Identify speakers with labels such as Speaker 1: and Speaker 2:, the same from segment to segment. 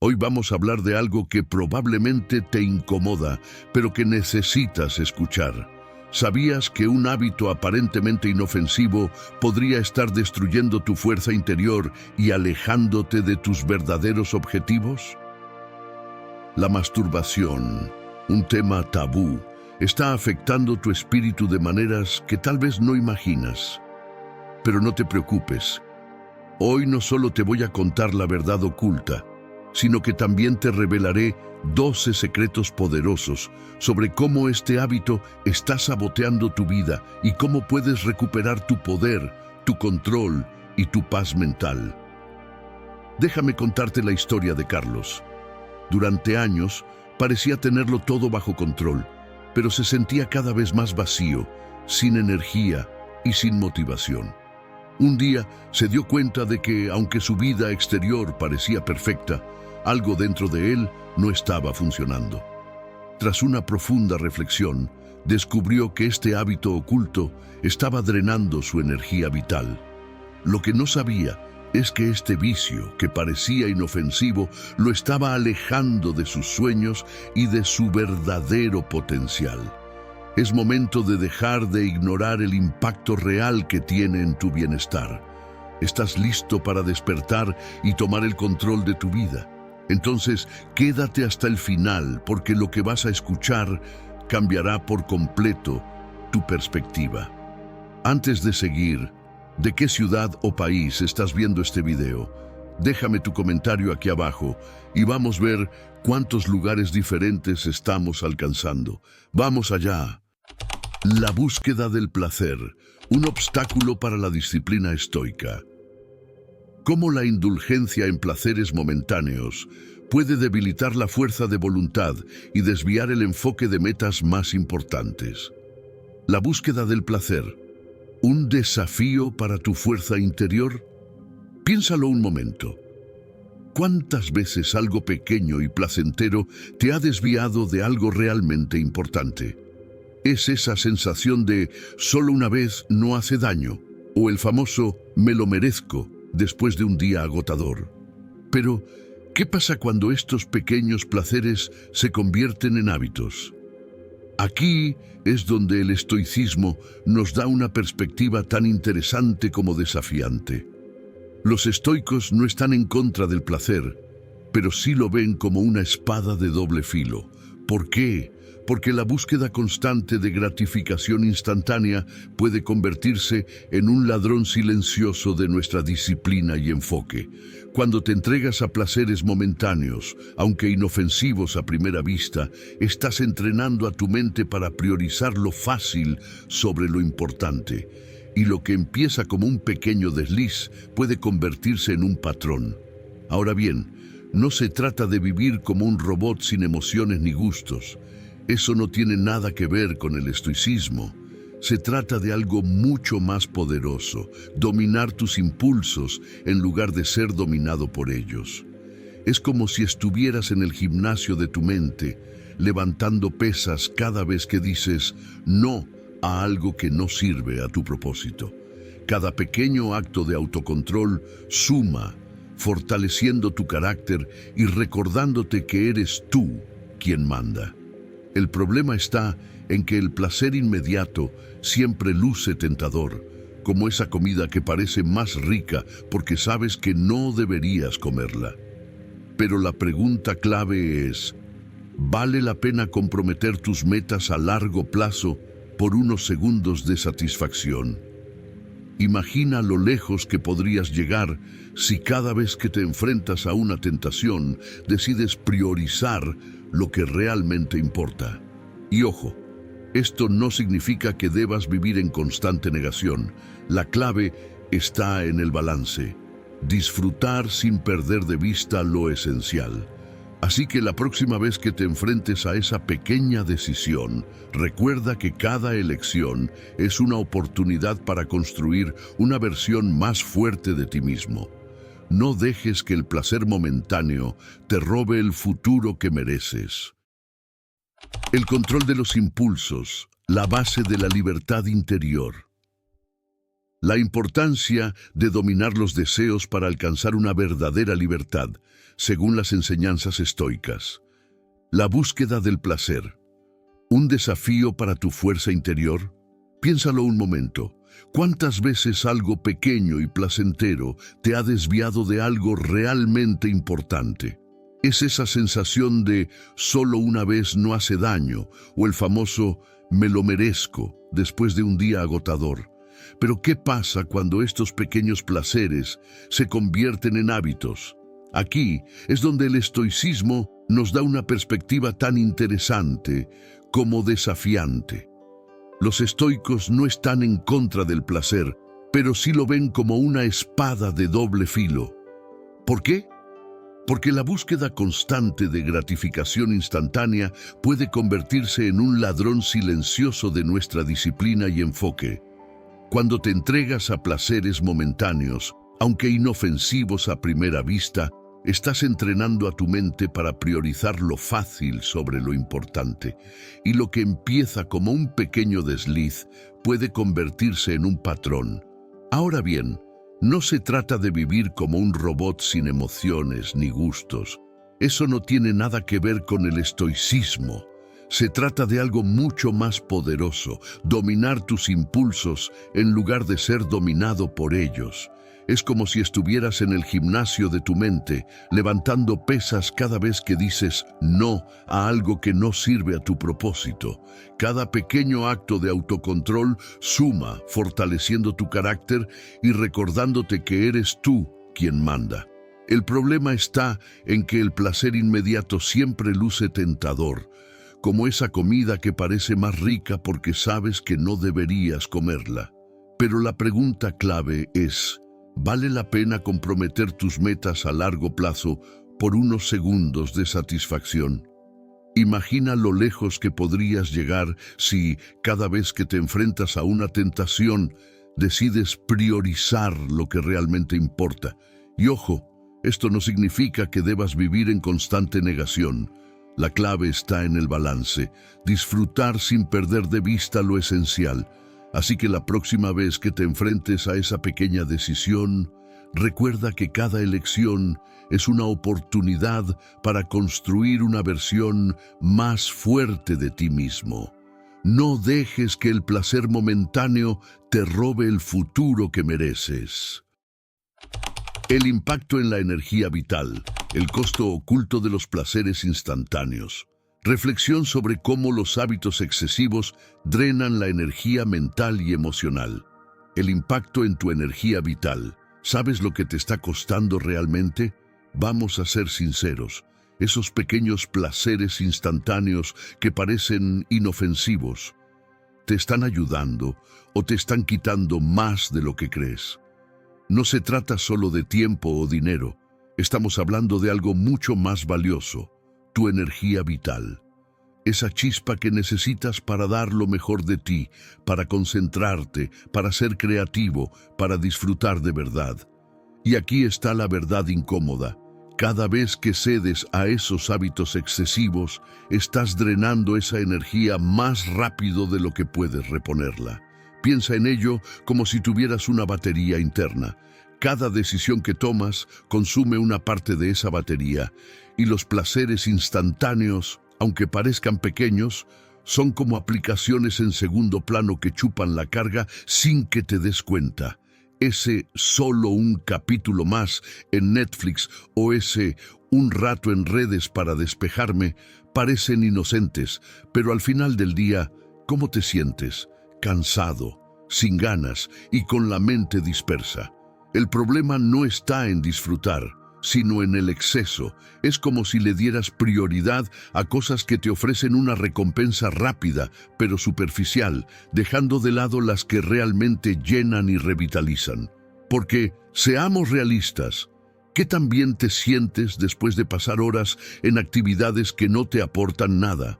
Speaker 1: Hoy vamos a hablar de algo que probablemente te incomoda, pero que necesitas escuchar. ¿Sabías que un hábito aparentemente inofensivo podría estar destruyendo tu fuerza interior y alejándote de tus verdaderos objetivos? La masturbación, un tema tabú, está afectando tu espíritu de maneras que tal vez no imaginas. Pero no te preocupes. Hoy no solo te voy a contar la verdad oculta, sino que también te revelaré 12 secretos poderosos sobre cómo este hábito está saboteando tu vida y cómo puedes recuperar tu poder, tu control y tu paz mental. Déjame contarte la historia de Carlos. Durante años parecía tenerlo todo bajo control, pero se sentía cada vez más vacío, sin energía y sin motivación. Un día se dio cuenta de que, aunque su vida exterior parecía perfecta, algo dentro de él no estaba funcionando. Tras una profunda reflexión, descubrió que este hábito oculto estaba drenando su energía vital. Lo que no sabía es que este vicio, que parecía inofensivo, lo estaba alejando de sus sueños y de su verdadero potencial. Es momento de dejar de ignorar el impacto real que tiene en tu bienestar. ¿Estás listo para despertar y tomar el control de tu vida? Entonces, quédate hasta el final, porque lo que vas a escuchar cambiará por completo tu perspectiva. Antes de seguir, ¿de qué ciudad o país estás viendo este video? Déjame tu comentario aquí abajo y vamos a ver cuántos lugares diferentes estamos alcanzando. ¡Vamos allá! La búsqueda del placer, un obstáculo para la disciplina estoica. Cómo la indulgencia en placeres momentáneos puede debilitar la fuerza de voluntad y desviar el enfoque de metas más importantes. La búsqueda del placer, ¿un desafío para tu fuerza interior? Piénsalo un momento. ¿Cuántas veces algo pequeño y placentero te ha desviado de algo realmente importante? Es esa sensación de solo una vez no hace daño, o el famoso me lo merezco después de un día agotador. Pero, ¿qué pasa cuando estos pequeños placeres se convierten en hábitos? Aquí es donde el estoicismo nos da una perspectiva tan interesante como desafiante. Los estoicos no están en contra del placer, pero sí lo ven como una espada de doble filo. ¿Por qué? Porque la búsqueda constante de gratificación instantánea puede convertirse en un ladrón silencioso de nuestra disciplina y enfoque. Cuando te entregas a placeres momentáneos, aunque inofensivos a primera vista, estás entrenando a tu mente para priorizar lo fácil sobre lo importante. Y lo que empieza como un pequeño desliz puede convertirse en un patrón. Ahora bien, no se trata de vivir como un robot sin emociones ni gustos. Eso no tiene nada que ver con el estoicismo. Se trata de algo mucho más poderoso, dominar tus impulsos en lugar de ser dominado por ellos. Es como si estuvieras en el gimnasio de tu mente, levantando pesas cada vez que dices no a algo que no sirve a tu propósito. Cada pequeño acto de autocontrol suma, fortaleciendo tu carácter y recordándote que eres tú quien manda. El problema está en que el placer inmediato siempre luce tentador, como esa comida que parece más rica porque sabes que no deberías comerla. Pero la pregunta clave es, ¿vale la pena comprometer tus metas a largo plazo por unos segundos de satisfacción? Imagina lo lejos que podrías llegar si cada vez que te enfrentas a una tentación decides priorizar lo que realmente importa. Y ojo, esto no significa que debas vivir en constante negación. La clave está en el balance. Disfrutar sin perder de vista lo esencial. Así que la próxima vez que te enfrentes a esa pequeña decisión, recuerda que cada elección es una oportunidad para construir una versión más fuerte de ti mismo. No dejes que el placer momentáneo te robe el futuro que mereces. El control de los impulsos, la base de la libertad interior. La importancia de dominar los deseos para alcanzar una verdadera libertad, según las enseñanzas estoicas. La búsqueda del placer. ¿Un desafío para tu fuerza interior? Piénsalo un momento. ¿Cuántas veces algo pequeño y placentero te ha desviado de algo realmente importante? Es esa sensación de solo una vez no hace daño, o el famoso me lo merezco después de un día agotador. Pero ¿qué pasa cuando estos pequeños placeres se convierten en hábitos? Aquí es donde el estoicismo nos da una perspectiva tan interesante como desafiante. Los estoicos no están en contra del placer, pero sí lo ven como una espada de doble filo. ¿Por qué? Porque la búsqueda constante de gratificación instantánea puede convertirse en un ladrón silencioso de nuestra disciplina y enfoque. Cuando te entregas a placeres momentáneos, aunque inofensivos a primera vista, estás entrenando a tu mente para priorizar lo fácil sobre lo importante, y lo que empieza como un pequeño desliz puede convertirse en un patrón. Ahora bien, no se trata de vivir como un robot sin emociones ni gustos. Eso no tiene nada que ver con el estoicismo. Se trata de algo mucho más poderoso, dominar tus impulsos en lugar de ser dominado por ellos. Es como si estuvieras en el gimnasio de tu mente, levantando pesas cada vez que dices no a algo que no sirve a tu propósito. Cada pequeño acto de autocontrol suma, fortaleciendo tu carácter y recordándote que eres tú quien manda. El problema está en que el placer inmediato siempre luce tentador, como esa comida que parece más rica porque sabes que no deberías comerla. Pero la pregunta clave es: ¿vale la pena comprometer tus metas a largo plazo por unos segundos de satisfacción? Imagina lo lejos que podrías llegar si, cada vez que te enfrentas a una tentación, decides priorizar lo que realmente importa. Y ojo, esto no significa que debas vivir en constante negación. La clave está en el balance, disfrutar sin perder de vista lo esencial. Así que la próxima vez que te enfrentes a esa pequeña decisión, recuerda que cada elección es una oportunidad para construir una versión más fuerte de ti mismo. No dejes que el placer momentáneo te robe el futuro que mereces. El impacto en la energía vital, el costo oculto de los placeres instantáneos. Reflexión sobre cómo los hábitos excesivos drenan la energía mental y emocional. El impacto en tu energía vital. ¿Sabes lo que te está costando realmente? Vamos a ser sinceros. Esos pequeños placeres instantáneos que parecen inofensivos, ¿te están ayudando o te están quitando más de lo que crees? No se trata solo de tiempo o dinero. Estamos hablando de algo mucho más valioso: tu energía vital. Esa chispa que necesitas para dar lo mejor de ti, para concentrarte, para ser creativo, para disfrutar de verdad. Y aquí está la verdad incómoda. Cada vez que cedes a esos hábitos excesivos, estás drenando esa energía más rápido de lo que puedes reponerla. Piensa en ello como si tuvieras una batería interna. Cada decisión que tomas consume una parte de esa batería, y los placeres instantáneos, aunque parezcan pequeños, son como aplicaciones en segundo plano que chupan la carga sin que te des cuenta. Ese solo un capítulo más en Netflix o ese un rato en redes para despejarme parecen inocentes, pero al final del día, ¿cómo te sientes? Cansado, sin ganas y con la mente dispersa. El problema no está en disfrutar, sino en el exceso. Es como si le dieras prioridad a cosas que te ofrecen una recompensa rápida, pero superficial, dejando de lado las que realmente llenan y revitalizan. Porque, seamos realistas, ¿qué tan bien te sientes después de pasar horas en actividades que no te aportan nada?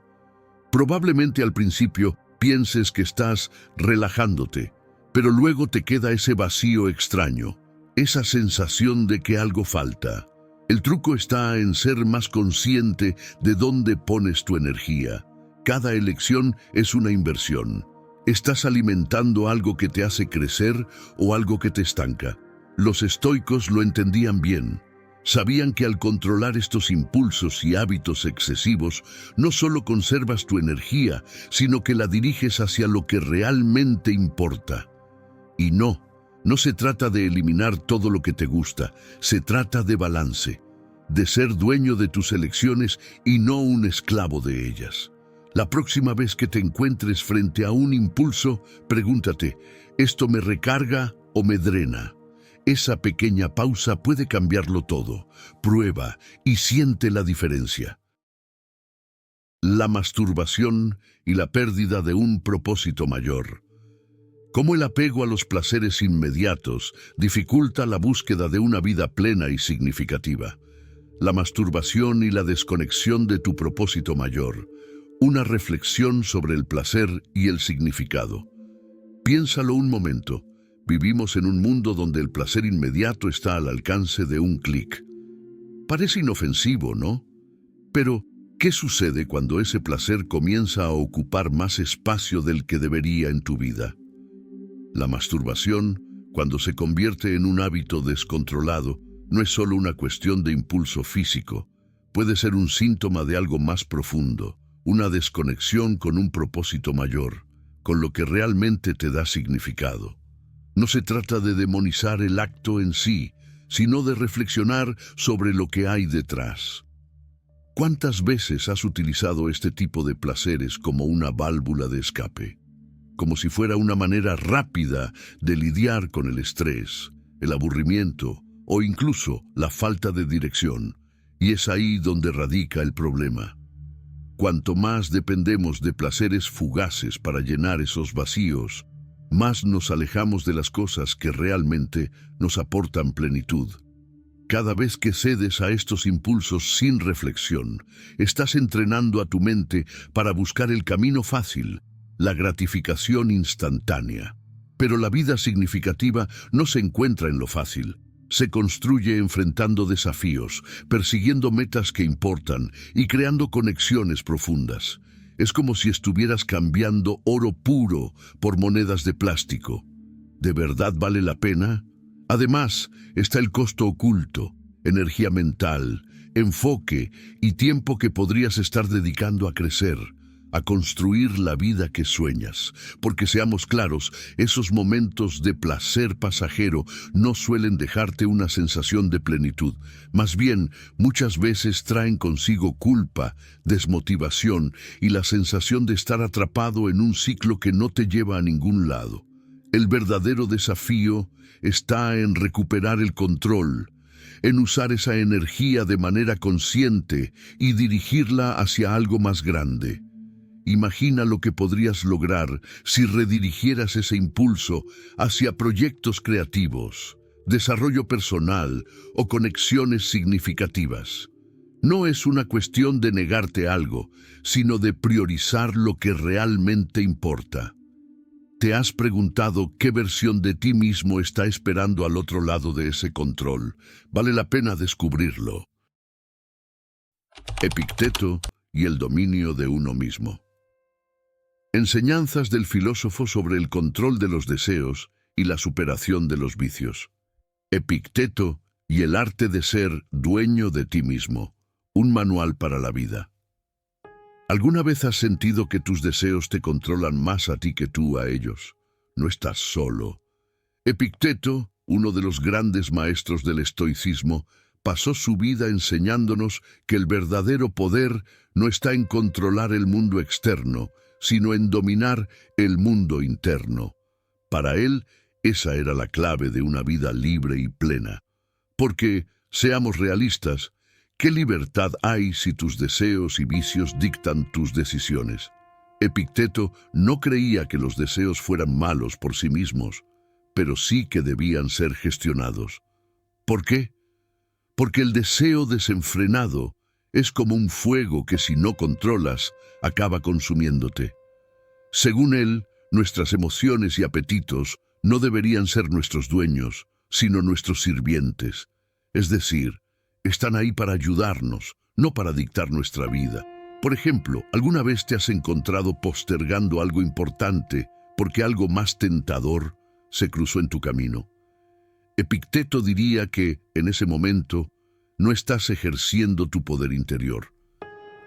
Speaker 1: Probablemente al principio pienses que estás relajándote, pero luego te queda ese vacío extraño, esa sensación de que algo falta. El truco está en ser más consciente de dónde pones tu energía. Cada elección es una inversión. ¿Estás alimentando algo que te hace crecer o algo que te estanca? Los estoicos lo entendían bien. Sabían que al controlar estos impulsos y hábitos excesivos, no solo conservas tu energía, sino que la diriges hacia lo que realmente importa. Y no se trata de eliminar todo lo que te gusta, se trata de balance, de ser dueño de tus elecciones y no un esclavo de ellas. La próxima vez que te encuentres frente a un impulso, pregúntate, ¿esto me recarga o me drena? Esa pequeña pausa puede cambiarlo todo. Prueba y siente la diferencia. La masturbación y la pérdida de un propósito mayor. Cómo el apego a los placeres inmediatos dificulta la búsqueda de una vida plena y significativa. La masturbación y la desconexión de tu propósito mayor. Una reflexión sobre el placer y el significado. Piénsalo un momento. Vivimos en un mundo donde el placer inmediato está al alcance de un clic. Parece inofensivo, ¿no? Pero, ¿qué sucede cuando ese placer comienza a ocupar más espacio del que debería en tu vida? La masturbación, cuando se convierte en un hábito descontrolado, no es solo una cuestión de impulso físico. Puede ser un síntoma de algo más profundo, una desconexión con un propósito mayor, con lo que realmente te da significado. No se trata de demonizar el acto en sí, sino de reflexionar sobre lo que hay detrás. ¿Cuántas veces has utilizado este tipo de placeres como una válvula de escape? Como si fuera una manera rápida de lidiar con el estrés, el aburrimiento o incluso la falta de dirección. Y es ahí donde radica el problema. Cuanto más dependemos de placeres fugaces para llenar esos vacíos, más nos alejamos de las cosas que realmente nos aportan plenitud. Cada vez que cedes a estos impulsos sin reflexión, estás entrenando a tu mente para buscar el camino fácil, la gratificación instantánea. Pero la vida significativa no se encuentra en lo fácil. Se construye enfrentando desafíos, persiguiendo metas que importan y creando conexiones profundas. Es como si estuvieras cambiando oro puro por monedas de plástico. ¿De verdad vale la pena? Además, está el costo oculto, energía mental, enfoque y tiempo que podrías estar dedicando a crecer, a construir la vida que sueñas. Porque seamos claros, esos momentos de placer pasajero no suelen dejarte una sensación de plenitud. Más bien, muchas veces traen consigo culpa, desmotivación y la sensación de estar atrapado en un ciclo que no te lleva a ningún lado. El verdadero desafío está en recuperar el control, en usar esa energía de manera consciente y dirigirla hacia algo más grande. Imagina lo que podrías lograr si redirigieras ese impulso hacia proyectos creativos, desarrollo personal o conexiones significativas. No es una cuestión de negarte algo, sino de priorizar lo que realmente importa. ¿Te has preguntado qué versión de ti mismo está esperando al otro lado de ese control? Vale la pena descubrirlo. Epicteto y el dominio de uno mismo. Enseñanzas del filósofo sobre el control de los deseos y la superación de los vicios. Epicteto y el arte de ser dueño de ti mismo. Un manual para la vida. ¿Alguna vez has sentido que tus deseos te controlan más a ti que tú a ellos? No estás solo. Epicteto, uno de los grandes maestros del estoicismo, pasó su vida enseñándonos que el verdadero poder no está en controlar el mundo externo, sino en dominar el mundo interno. Para él, esa era la clave de una vida libre y plena. Porque, seamos realistas, ¿qué libertad hay si tus deseos y vicios dictan tus decisiones? Epicteto no creía que los deseos fueran malos por sí mismos, pero sí que debían ser gestionados. ¿Por qué? Porque el deseo desenfrenado es como un fuego que si no controlas, acaba consumiéndote. Según él, nuestras emociones y apetitos no deberían ser nuestros dueños, sino nuestros sirvientes. Es decir, están ahí para ayudarnos, no para dictar nuestra vida. Por ejemplo, ¿alguna vez te has encontrado postergando algo importante porque algo más tentador se cruzó en tu camino. Epicteto diría que, en ese momento, no estás ejerciendo tu poder interior.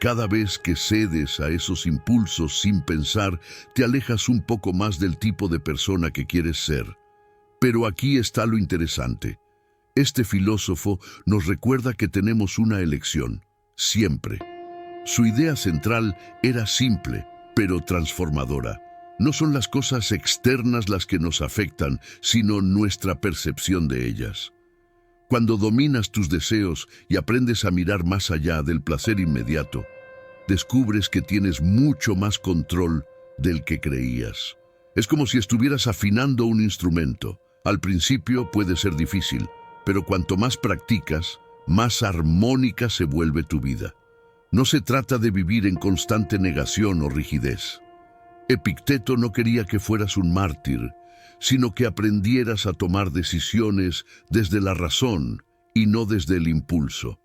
Speaker 1: Cada vez que cedes a esos impulsos sin pensar, te alejas un poco más del tipo de persona que quieres ser. Pero aquí está lo interesante. Este filósofo nos recuerda que tenemos una elección, siempre. Su idea central era simple, pero transformadora. No son las cosas externas las que nos afectan, sino nuestra percepción de ellas. Cuando dominas tus deseos y aprendes a mirar más allá del placer inmediato, descubres que tienes mucho más control del que creías. Es como si estuvieras afinando un instrumento. Al principio puede ser difícil, pero cuanto más practicas, más armónica se vuelve tu vida. No se trata de vivir en constante negación o rigidez. Epicteto no quería que fueras un mártir, sino que aprendieras a tomar decisiones desde la razón y no desde el impulso.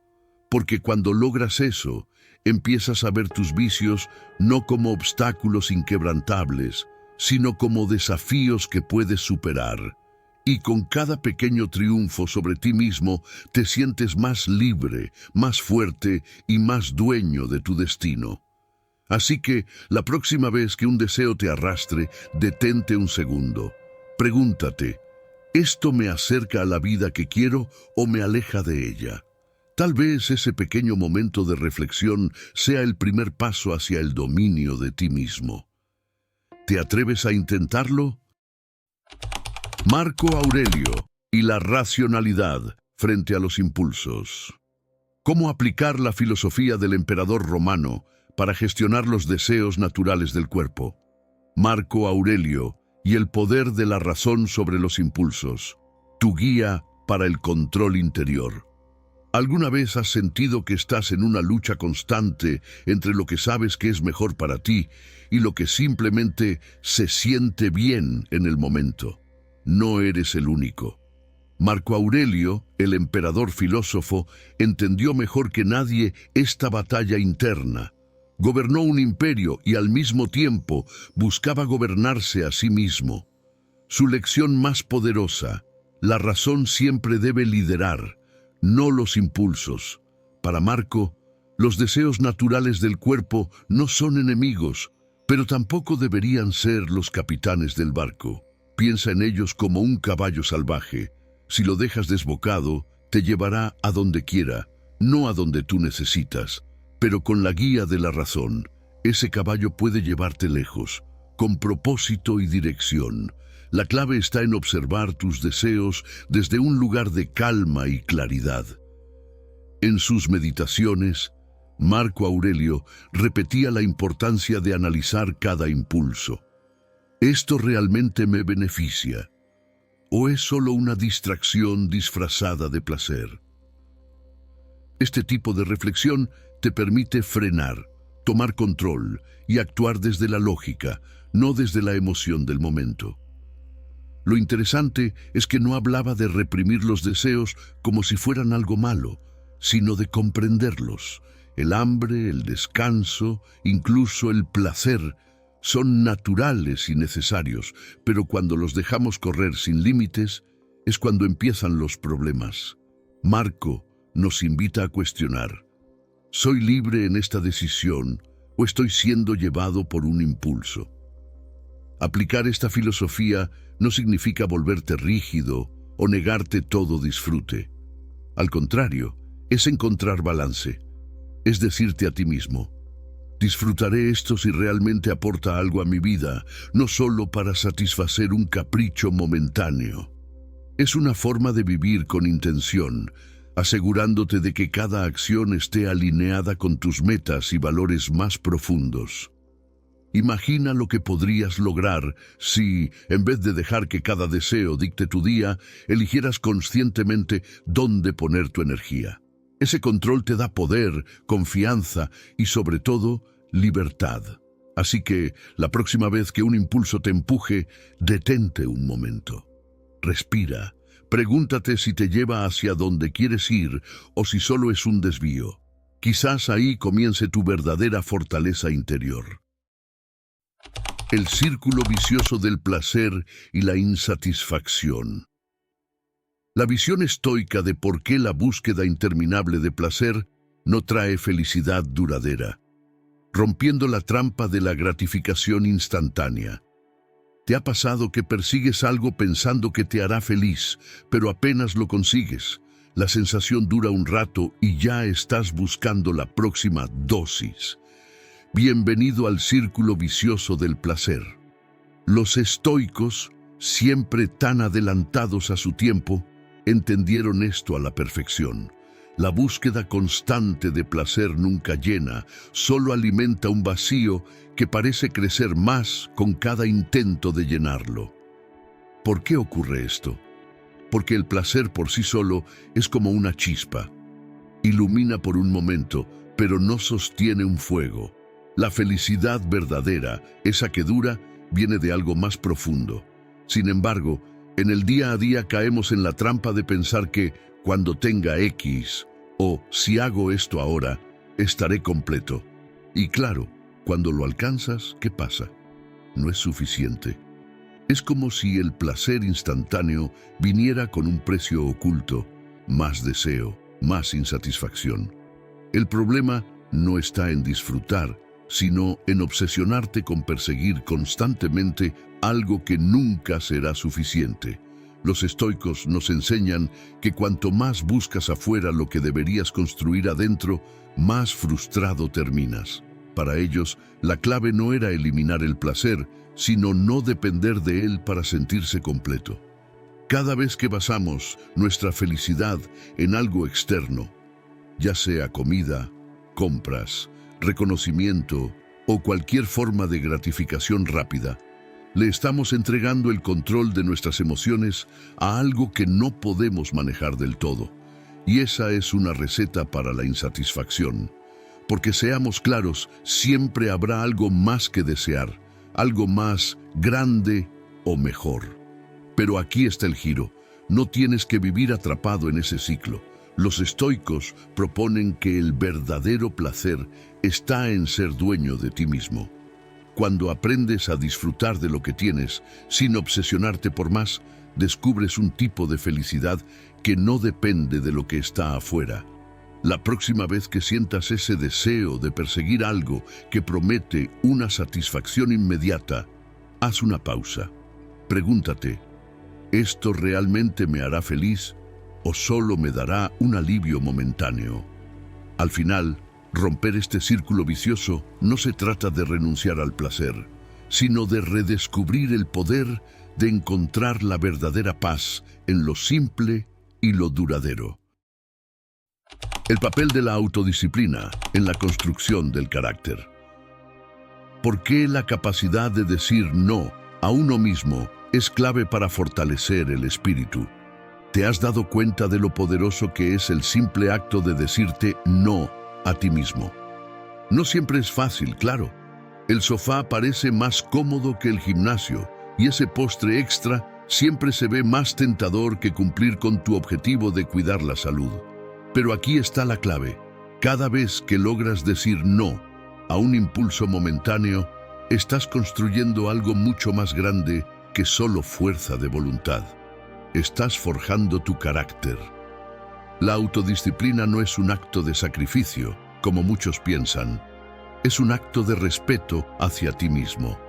Speaker 1: Porque cuando logras eso, empiezas a ver tus vicios no como obstáculos inquebrantables, sino como desafíos que puedes superar. Y con cada pequeño triunfo sobre ti mismo, te sientes más libre, más fuerte y más dueño de tu destino. Así que, la próxima vez que un deseo te arrastre, detente un segundo. Pregúntate, ¿esto me acerca a la vida que quiero o me aleja de ella? Tal vez ese pequeño momento de reflexión sea el primer paso hacia el dominio de ti mismo. ¿Te atreves a intentarlo? Marco Aurelio y la racionalidad frente a los impulsos. ¿Cómo aplicar la filosofía del emperador romano para gestionar los deseos naturales del cuerpo? Marco Aurelio y el poder de la razón sobre los impulsos, tu guía para el control interior. ¿Alguna vez has sentido que estás en una lucha constante entre lo que sabes que es mejor para ti y lo que simplemente se siente bien en el momento? No eres el único. Marco Aurelio, el emperador filósofo, entendió mejor que nadie esta batalla interna. Gobernó un imperio y al mismo tiempo buscaba gobernarse a sí mismo. Su lección más poderosa: la razón siempre debe liderar, no los impulsos. Para Marco, los deseos naturales del cuerpo no son enemigos, pero tampoco deberían ser los capitanes del barco. Piensa en ellos como un caballo salvaje. Si lo dejas desbocado, te llevará a donde quiera, no a donde tú necesitas. Pero con la guía de la razón, ese caballo puede llevarte lejos, con propósito y dirección. La clave está en observar tus deseos desde un lugar de calma y claridad. En sus meditaciones, Marco Aurelio repetía la importancia de analizar cada impulso. ¿Esto realmente me beneficia? ¿O es solo una distracción disfrazada de placer? Este tipo de reflexión te permite frenar, tomar control y actuar desde la lógica, no desde la emoción del momento. Lo interesante es que no hablaba de reprimir los deseos como si fueran algo malo, sino de comprenderlos. El hambre, el descanso, incluso el placer, son naturales y necesarios, pero cuando los dejamos correr sin límites, es cuando empiezan los problemas. Marco nos invita a cuestionar: ¿soy libre en esta decisión o estoy siendo llevado por un impulso? Aplicar esta filosofía no significa volverte rígido o negarte todo disfrute. Al contrario, es encontrar balance. Es decirte a ti mismo: disfrutaré esto si realmente aporta algo a mi vida, no solo para satisfacer un capricho momentáneo. Es una forma de vivir con intención, asegurándote de que cada acción esté alineada con tus metas y valores más profundos. Imagina lo que podrías lograr si, en vez de dejar que cada deseo dicte tu día, eligieras conscientemente dónde poner tu energía. Ese control te da poder, confianza y, sobre todo, libertad. Así que, la próxima vez que un impulso te empuje, detente un momento. Respira. Pregúntate si te lleva hacia donde quieres ir o si solo es un desvío. Quizás ahí comience tu verdadera fortaleza interior. El círculo vicioso del placer y la insatisfacción. La visión estoica de por qué la búsqueda interminable de placer no trae felicidad duradera, rompiendo la trampa de la gratificación instantánea. ¿Te ha pasado que persigues algo pensando que te hará feliz, pero apenas lo consigues? La sensación dura un rato y ya estás buscando la próxima dosis. Bienvenido al círculo vicioso del placer. Los estoicos, siempre tan adelantados a su tiempo, entendieron esto a la perfección. La búsqueda constante de placer nunca llena, solo alimenta un vacío que parece crecer más con cada intento de llenarlo. ¿Por qué ocurre esto? Porque el placer por sí solo es como una chispa. Ilumina por un momento, pero no sostiene un fuego. La felicidad verdadera, esa que dura, viene de algo más profundo. Sin embargo, en el día a día caemos en la trampa de pensar que cuando tenga X o si hago esto ahora, estaré completo. Y claro, cuando lo alcanzas, ¿qué pasa? No es suficiente. Es como si el placer instantáneo viniera con un precio oculto, más deseo, más insatisfacción. El problema no está en disfrutar, sino en obsesionarte con perseguir constantemente algo que nunca será suficiente. Los estoicos nos enseñan que cuanto más buscas afuera lo que deberías construir adentro, más frustrado terminas. Para ellos, la clave no era eliminar el placer, sino no depender de él para sentirse completo. Cada vez que basamos nuestra felicidad en algo externo, ya sea comida, compras, reconocimiento o cualquier forma de gratificación rápida, le estamos entregando el control de nuestras emociones a algo que no podemos manejar del todo. Y esa es una receta para la insatisfacción. Porque seamos claros, siempre habrá algo más que desear, algo más grande o mejor. Pero aquí está el giro. No tienes que vivir atrapado en ese ciclo. Los estoicos proponen que el verdadero placer está en ser dueño de ti mismo. Cuando aprendes a disfrutar de lo que tienes, sin obsesionarte por más, descubres un tipo de felicidad que no depende de lo que está afuera. La próxima vez que sientas ese deseo de perseguir algo que promete una satisfacción inmediata, haz una pausa. Pregúntate, ¿esto realmente me hará feliz o solo me dará un alivio momentáneo? Al final, romper este círculo vicioso no se trata de renunciar al placer, sino de redescubrir el poder de encontrar la verdadera paz en lo simple y lo duradero. El papel de la autodisciplina en la construcción del carácter. ¿Por qué la capacidad de decir no a uno mismo es clave para fortalecer el espíritu? ¿Te has dado cuenta de lo poderoso que es el simple acto de decirte no a ti mismo? No siempre es fácil, claro. El sofá parece más cómodo que el gimnasio y ese postre extra siempre se ve más tentador que cumplir con tu objetivo de cuidar la salud. Pero aquí está la clave. Cada vez que logras decir no a un impulso momentáneo, estás construyendo algo mucho más grande que solo fuerza de voluntad. Estás forjando tu carácter. La autodisciplina no es un acto de sacrificio, como muchos piensan. Es un acto de respeto hacia ti mismo.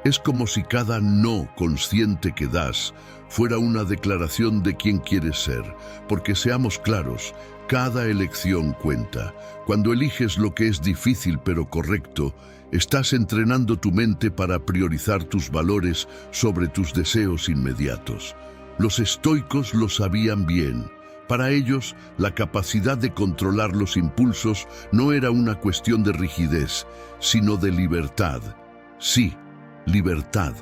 Speaker 1: Es como si cada no consciente que das fuera una declaración de quién quieres ser, porque seamos claros, cada elección cuenta. Cuando eliges lo que es difícil pero correcto, estás entrenando tu mente para priorizar tus valores sobre tus deseos inmediatos. Los estoicos lo sabían bien. Para ellos, la capacidad de controlar los impulsos no era una cuestión de rigidez, sino de libertad. Sí, libertad.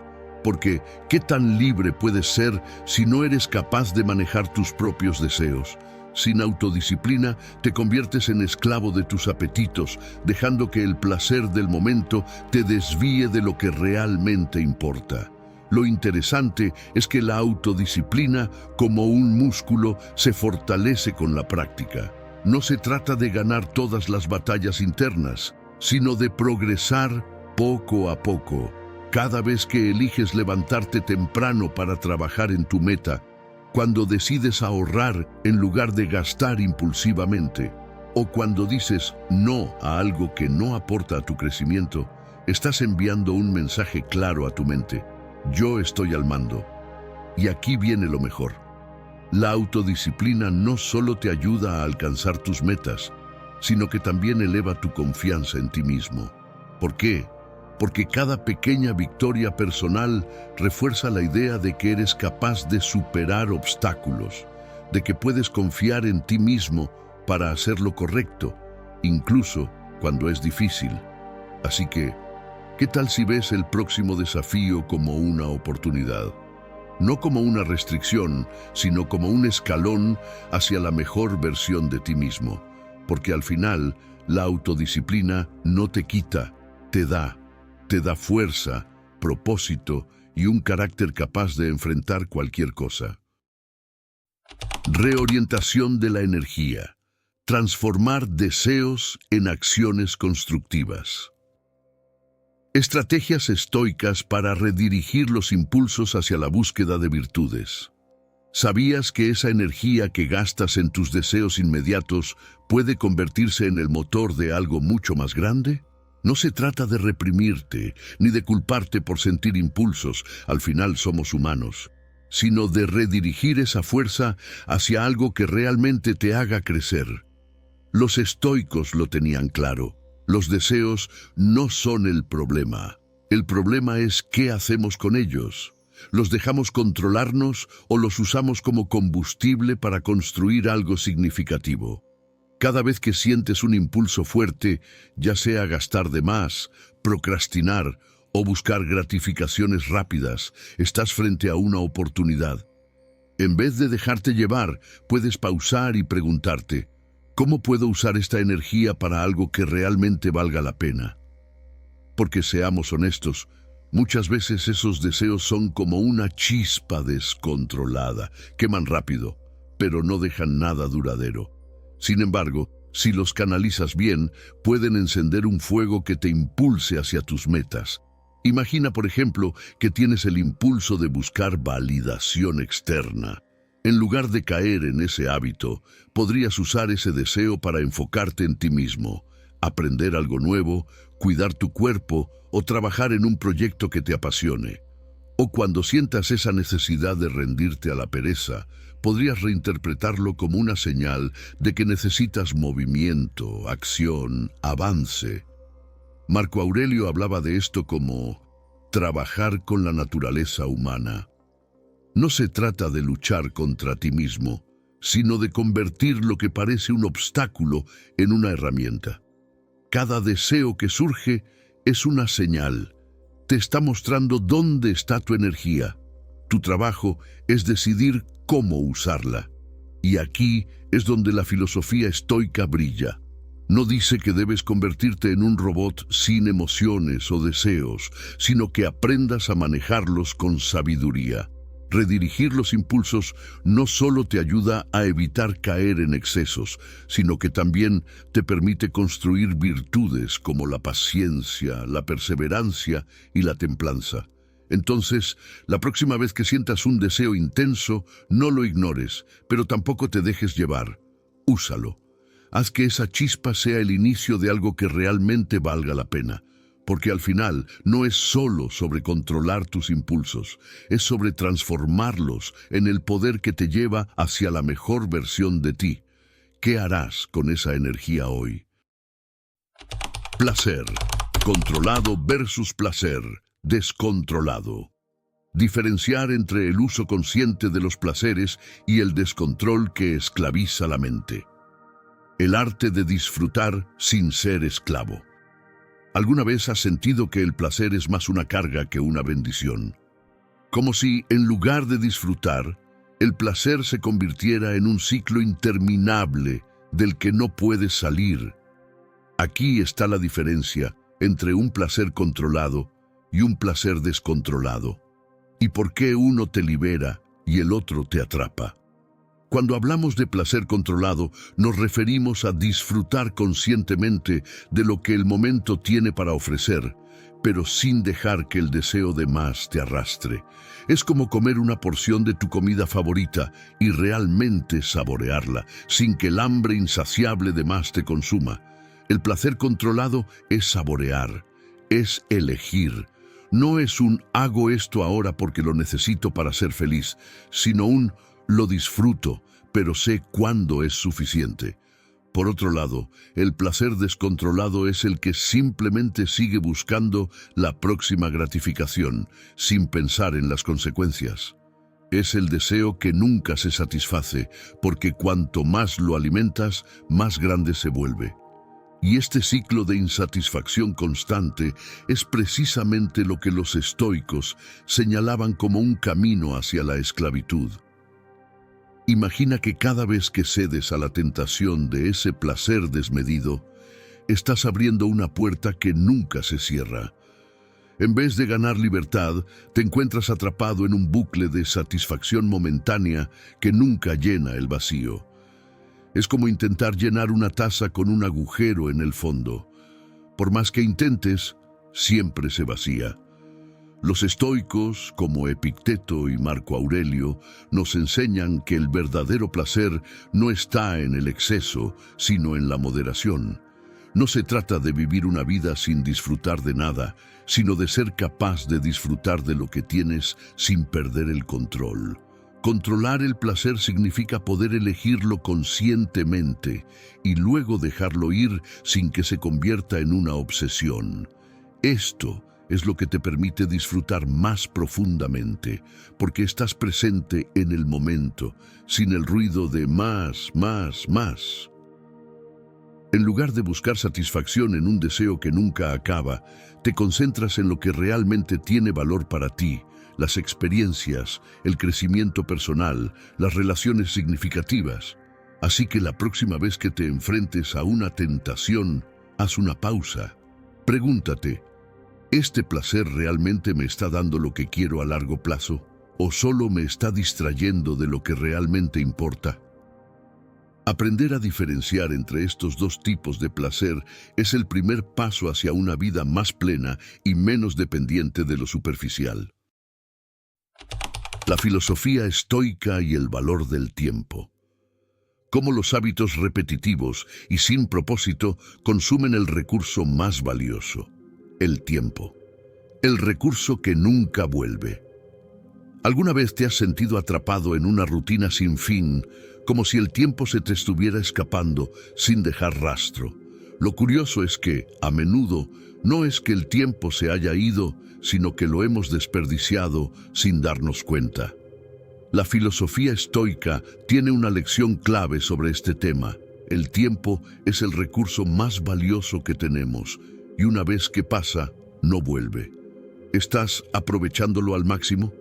Speaker 1: Porque, ¿qué tan libre puedes ser si no eres capaz de manejar tus propios deseos? Sin autodisciplina, te conviertes en esclavo de tus apetitos, dejando que el placer del momento te desvíe de lo que realmente importa. Lo interesante es que la autodisciplina, como un músculo, se fortalece con la práctica. No se trata de ganar todas las batallas internas, sino de progresar poco a poco. Cada vez que eliges levantarte temprano para trabajar en tu meta, cuando decides ahorrar en lugar de gastar impulsivamente, o cuando dices no a algo que no aporta a tu crecimiento, estás enviando un mensaje claro a tu mente. Yo estoy al mando. Y aquí viene lo mejor. La autodisciplina no solo te ayuda a alcanzar tus metas, sino que también eleva tu confianza en ti mismo. ¿Por qué? Porque cada pequeña victoria personal refuerza la idea de que eres capaz de superar obstáculos, de que puedes confiar en ti mismo para hacer lo correcto, incluso cuando es difícil. Así que, ¿qué tal si ves el próximo desafío como una oportunidad? No como una restricción, sino como un escalón hacia la mejor versión de ti mismo. Porque al final, la autodisciplina no te quita, te da fuerza, propósito y un carácter capaz de enfrentar cualquier cosa. Reorientación de la energía. Transformar deseos en acciones constructivas. Estrategias estoicas para redirigir los impulsos hacia la búsqueda de virtudes. ¿Sabías que esa energía que gastas en tus deseos inmediatos puede convertirse en el motor de algo mucho más grande? No se trata de reprimirte, ni de culparte por sentir impulsos, al final somos humanos, sino de redirigir esa fuerza hacia algo que realmente te haga crecer. Los estoicos lo tenían claro. Los deseos no son el problema. El problema es qué hacemos con ellos. ¿Los dejamos controlarnos o los usamos como combustible para construir algo significativo? Cada vez que sientes un impulso fuerte, ya sea gastar de más, procrastinar o buscar gratificaciones rápidas, estás frente a una oportunidad. En vez de dejarte llevar, puedes pausar y preguntarte, ¿cómo puedo usar esta energía para algo que realmente valga la pena? Porque seamos honestos, muchas veces esos deseos son como una chispa descontrolada, queman rápido, pero no dejan nada duradero. Sin embargo, si los canalizas bien, pueden encender un fuego que te impulse hacia tus metas. Imagina, por ejemplo, que tienes el impulso de buscar validación externa. En lugar de caer en ese hábito, podrías usar ese deseo para enfocarte en ti mismo, aprender algo nuevo, cuidar tu cuerpo o trabajar en un proyecto que te apasione. O cuando sientas esa necesidad de rendirte a la pereza, podrías reinterpretarlo como una señal de que necesitas movimiento, acción, avance. Marco Aurelio hablaba de esto como trabajar con la naturaleza humana. No se trata de luchar contra ti mismo, sino de convertir lo que parece un obstáculo en una herramienta. Cada deseo que surge es una señal. Te está mostrando dónde está tu energía. Tu trabajo es decidir cómo usarla. Y aquí es donde la filosofía estoica brilla. No dice que debes convertirte en un robot sin emociones o deseos, sino que aprendas a manejarlos con sabiduría. Redirigir los impulsos no solo te ayuda a evitar caer en excesos, sino que también te permite construir virtudes como la paciencia, la perseverancia y la templanza. Entonces, la próxima vez que sientas un deseo intenso, no lo ignores, pero tampoco te dejes llevar. Úsalo. Haz que esa chispa sea el inicio de algo que realmente valga la pena. Porque al final no es solo sobre controlar tus impulsos, es sobre transformarlos en el poder que te lleva hacia la mejor versión de ti. ¿Qué harás con esa energía hoy? Placer. Controlado versus placer descontrolado. Diferenciar entre el uso consciente de los placeres y el descontrol que esclaviza la mente. El arte de disfrutar sin ser esclavo. ¿Alguna vez has sentido que el placer es más una carga que una bendición? Como si, en lugar de disfrutar, el placer se convirtiera en un ciclo interminable del que no puedes salir. Aquí está la diferencia entre un placer controlado y un placer descontrolado. ¿Y por qué uno te libera y el otro te atrapa? Cuando hablamos de placer controlado, nos referimos a disfrutar conscientemente de lo que el momento tiene para ofrecer, pero sin dejar que el deseo de más te arrastre. Es como comer una porción de tu comida favorita y realmente saborearla, sin que el hambre insaciable de más te consuma. El placer controlado es saborear, es elegir. No es un hago esto ahora porque lo necesito para ser feliz, sino un lo disfruto, pero sé cuándo es suficiente. Por otro lado, el placer descontrolado es el que simplemente sigue buscando la próxima gratificación, sin pensar en las consecuencias. Es el deseo que nunca se satisface, porque cuanto más lo alimentas, más grande se vuelve. Y este ciclo de insatisfacción constante es precisamente lo que los estoicos señalaban como un camino hacia la esclavitud. Imagina que cada vez que cedes a la tentación de ese placer desmedido, estás abriendo una puerta que nunca se cierra. En vez de ganar libertad, te encuentras atrapado en un bucle de satisfacción momentánea que nunca llena el vacío. Es como intentar llenar una taza con un agujero en el fondo. Por más que intentes, siempre se vacía. Los estoicos, como Epicteto y Marco Aurelio, nos enseñan que el verdadero placer no está en el exceso, sino en la moderación. No se trata de vivir una vida sin disfrutar de nada, sino de ser capaz de disfrutar de lo que tienes sin perder el control. Controlar el placer significa poder elegirlo conscientemente y luego dejarlo ir sin que se convierta en una obsesión. Esto es lo que te permite disfrutar más profundamente, porque estás presente en el momento, sin el ruido de más. En lugar de buscar satisfacción en un deseo que nunca acaba, te concentras en lo que realmente tiene valor para ti, las experiencias, el crecimiento personal, las relaciones significativas. Así que la próxima vez que te enfrentes a una tentación, haz una pausa. Pregúntate, ¿este placer realmente me está dando lo que quiero a largo plazo? ¿O solo me está distrayendo de lo que realmente importa? Aprender a diferenciar entre estos dos tipos de placer es el primer paso hacia una vida más plena y menos dependiente de lo superficial. La filosofía estoica y el valor del tiempo. Cómo los hábitos repetitivos y sin propósito consumen el recurso más valioso, el tiempo. El recurso que nunca vuelve. ¿Alguna vez te has sentido atrapado en una rutina sin fin, como si el tiempo se te estuviera escapando sin dejar rastro? Lo curioso es que, a menudo, no es que el tiempo se haya ido, sino que lo hemos desperdiciado sin darnos cuenta. La filosofía estoica tiene una lección clave sobre este tema. El tiempo es el recurso más valioso que tenemos, y una vez que pasa, no vuelve. ¿Estás aprovechándolo al máximo?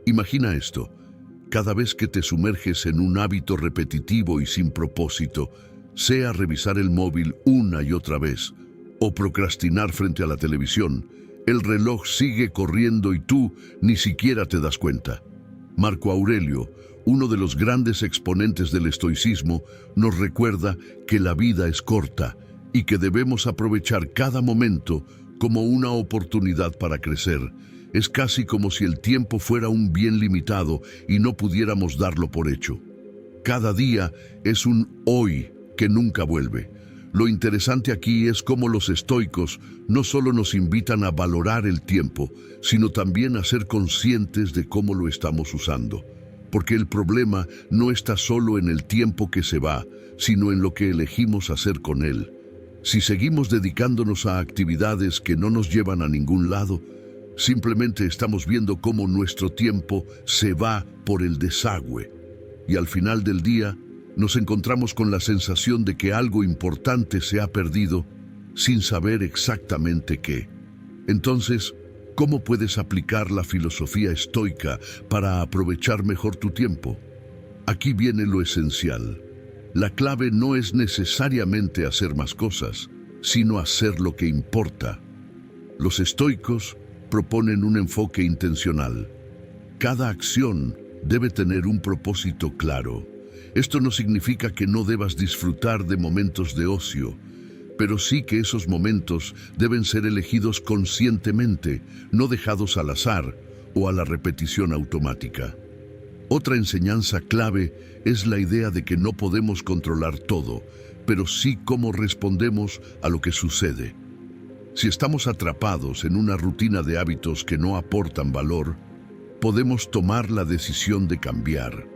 Speaker 1: Imagina esto. Cada vez que te sumerges en un hábito repetitivo y sin propósito, sea revisar el móvil una y otra vez, o procrastinar frente a la televisión, el reloj sigue corriendo y tú ni siquiera te das cuenta. Marco Aurelio, uno de los grandes exponentes del estoicismo, nos recuerda que la vida es corta y que debemos aprovechar cada momento como una oportunidad para crecer. Es casi como si el tiempo fuera un bien limitado y no pudiéramos darlo por hecho. Cada día es un hoy que nunca vuelve. Lo interesante aquí es cómo los estoicos no solo nos invitan a valorar el tiempo, sino también a ser conscientes de cómo lo estamos usando. Porque el problema no está solo en el tiempo que se va, sino en lo que elegimos hacer con él. Si seguimos dedicándonos a actividades que no nos llevan a ningún lado, simplemente estamos viendo cómo nuestro tiempo se va por el desagüe. Y al final del día, nos encontramos con la sensación de que algo importante se ha perdido sin saber exactamente qué. Entonces, ¿cómo puedes aplicar la filosofía estoica para aprovechar mejor tu tiempo? Aquí viene lo esencial. La clave no es necesariamente hacer más cosas, sino hacer lo que importa. Los estoicos proponen un enfoque intencional. Cada acción debe tener un propósito claro. Esto no significa que no debas disfrutar de momentos de ocio, pero sí que esos momentos deben ser elegidos conscientemente, no dejados al azar o a la repetición automática. Otra enseñanza clave es la idea de que no podemos controlar todo, pero sí cómo respondemos a lo que sucede. Si estamos atrapados en una rutina de hábitos que no aportan valor, podemos tomar la decisión de cambiar.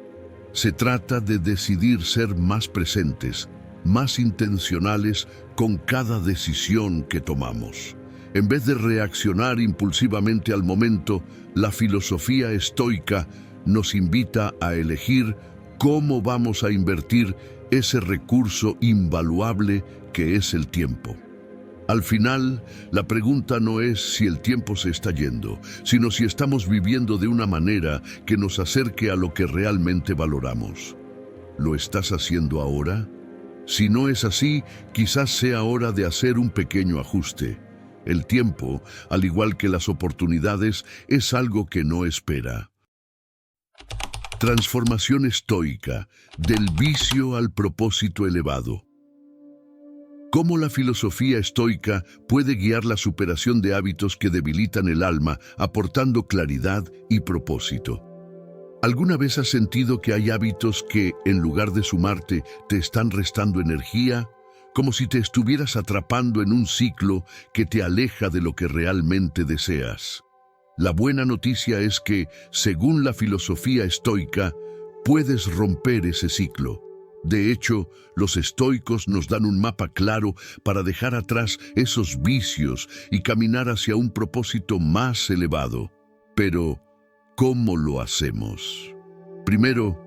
Speaker 1: Se trata de decidir ser más presentes, más intencionales con cada decisión que tomamos. En vez de reaccionar impulsivamente al momento, la filosofía estoica nos invita a elegir cómo vamos a invertir ese recurso invaluable que es el tiempo. Al final, la pregunta no es si el tiempo se está yendo, sino si estamos viviendo de una manera que nos acerque a lo que realmente valoramos. ¿Lo estás haciendo ahora? Si no es así, quizás sea hora de hacer un pequeño ajuste. El tiempo, al igual que las oportunidades, es algo que no espera. Transformación estoica, del vicio al propósito elevado. ¿Cómo la filosofía estoica puede guiar la superación de hábitos que debilitan el alma, aportando claridad y propósito? ¿Alguna vez has sentido que hay hábitos que, en lugar de sumarte, te están restando energía? Como si te estuvieras atrapando en un ciclo que te aleja de lo que realmente deseas. La buena noticia es que, según la filosofía estoica, puedes romper ese ciclo. De hecho, los estoicos nos dan un mapa claro para dejar atrás esos vicios y caminar hacia un propósito más elevado. Pero, ¿cómo lo hacemos? Primero,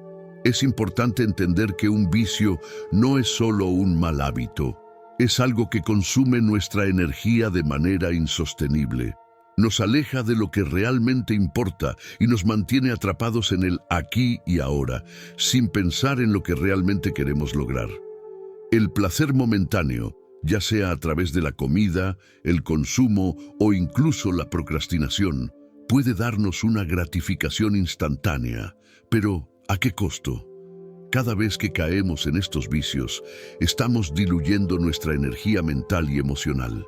Speaker 1: es importante entender que un vicio no es solo un mal hábito. Es algo que consume nuestra energía de manera insostenible. Nos aleja de lo que realmente importa y nos mantiene atrapados en el aquí y ahora, sin pensar en lo que realmente queremos lograr. El placer momentáneo, ya sea a través de la comida, el consumo o incluso la procrastinación, puede darnos una gratificación instantánea, pero ¿a qué costo? Cada vez que caemos en estos vicios, estamos diluyendo nuestra energía mental y emocional.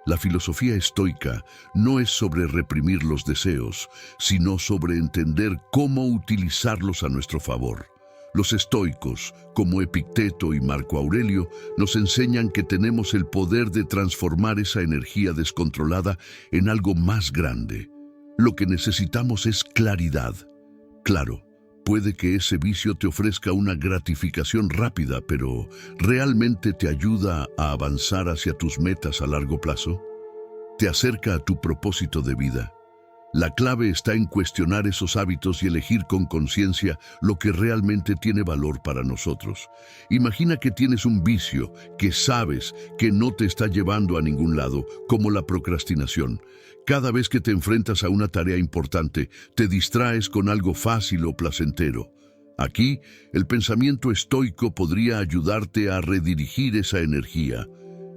Speaker 1: La filosofía estoica no es sobre reprimir los deseos, sino sobre entender cómo utilizarlos a nuestro favor. Los estoicos, como Epicteto y Marco Aurelio, nos enseñan que tenemos el poder de transformar esa energía descontrolada en algo más grande. Lo que necesitamos es claridad. Claro, puede que ese vicio te ofrezca una gratificación rápida, pero ¿realmente te ayuda a avanzar hacia tus metas a largo plazo? ¿Te acerca a tu propósito de vida? La clave está en cuestionar esos hábitos y elegir con conciencia lo que realmente tiene valor para nosotros. Imagina que tienes un vicio que sabes que no te está llevando a ningún lado, como la procrastinación. Cada vez que te enfrentas a una tarea importante, te distraes con algo fácil o placentero. Aquí, el pensamiento estoico podría ayudarte a redirigir esa energía.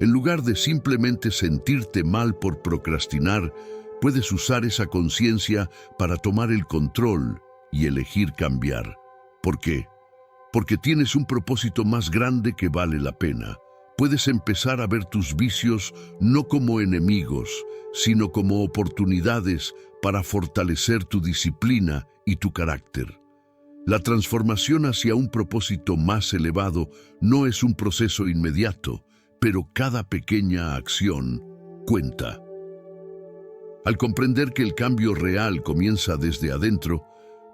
Speaker 1: En lugar de simplemente sentirte mal por procrastinar, puedes usar esa conciencia para tomar el control y elegir cambiar. ¿Por qué? Porque tienes un propósito más grande que vale la pena. Puedes empezar a ver tus vicios no como enemigos, sino como oportunidades para fortalecer tu disciplina y tu carácter. La transformación hacia un propósito más elevado no es un proceso inmediato, pero cada pequeña acción cuenta. Al comprender que el cambio real comienza desde adentro,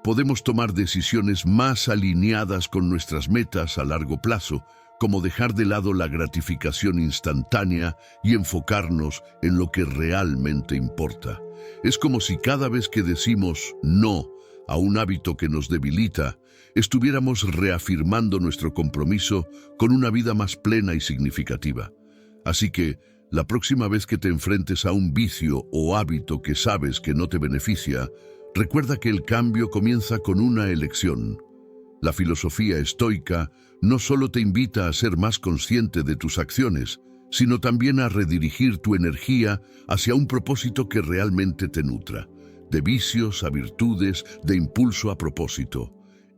Speaker 1: podemos tomar decisiones más alineadas con nuestras metas a largo plazo, como dejar de lado la gratificación instantánea y enfocarnos en lo que realmente importa. Es como si cada vez que decimos no a un hábito que nos debilita, estuviéramos reafirmando nuestro compromiso con una vida más plena y significativa. Así que, la próxima vez que te enfrentes a un vicio o hábito que sabes que no te beneficia, recuerda que el cambio comienza con una elección. La filosofía estoica no solo te invita a ser más consciente de tus acciones, sino también a redirigir tu energía hacia un propósito que realmente te nutra, de vicios a virtudes, de impulso a propósito.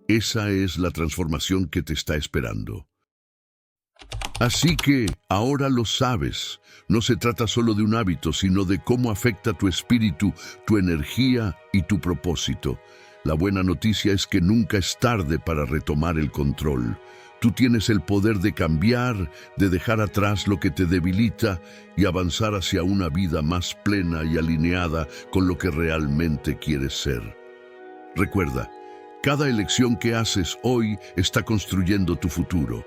Speaker 1: Esa es la transformación que te está esperando. Así que ahora lo sabes. No se trata solo de un hábito, sino de cómo afecta tu espíritu, tu energía y tu propósito. La buena noticia es que nunca es tarde para retomar el control. Tú tienes el poder de cambiar, de dejar atrás lo que te debilita y avanzar hacia una vida más plena y alineada con lo que realmente quieres ser. Recuerda, cada elección que haces hoy está construyendo tu futuro.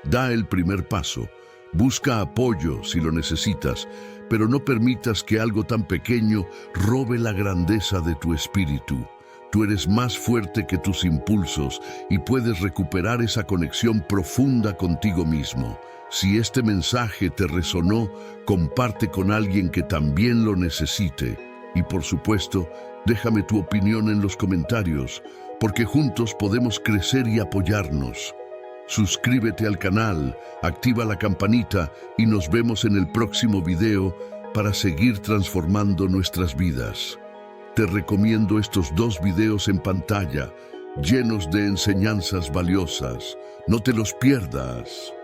Speaker 1: Da el primer paso, busca apoyo si lo necesitas, pero no permitas que algo tan pequeño robe la grandeza de tu espíritu. Tú eres más fuerte que tus impulsos y puedes recuperar esa conexión profunda contigo mismo. Si este mensaje te resonó, comparte con alguien que también lo necesite. Y por supuesto, déjame tu opinión en los comentarios, porque juntos podemos crecer y apoyarnos. Suscríbete al canal, activa la campanita y nos vemos en el próximo video para seguir transformando nuestras vidas. Te recomiendo estos 2 videos en pantalla, llenos de enseñanzas valiosas. No te los pierdas.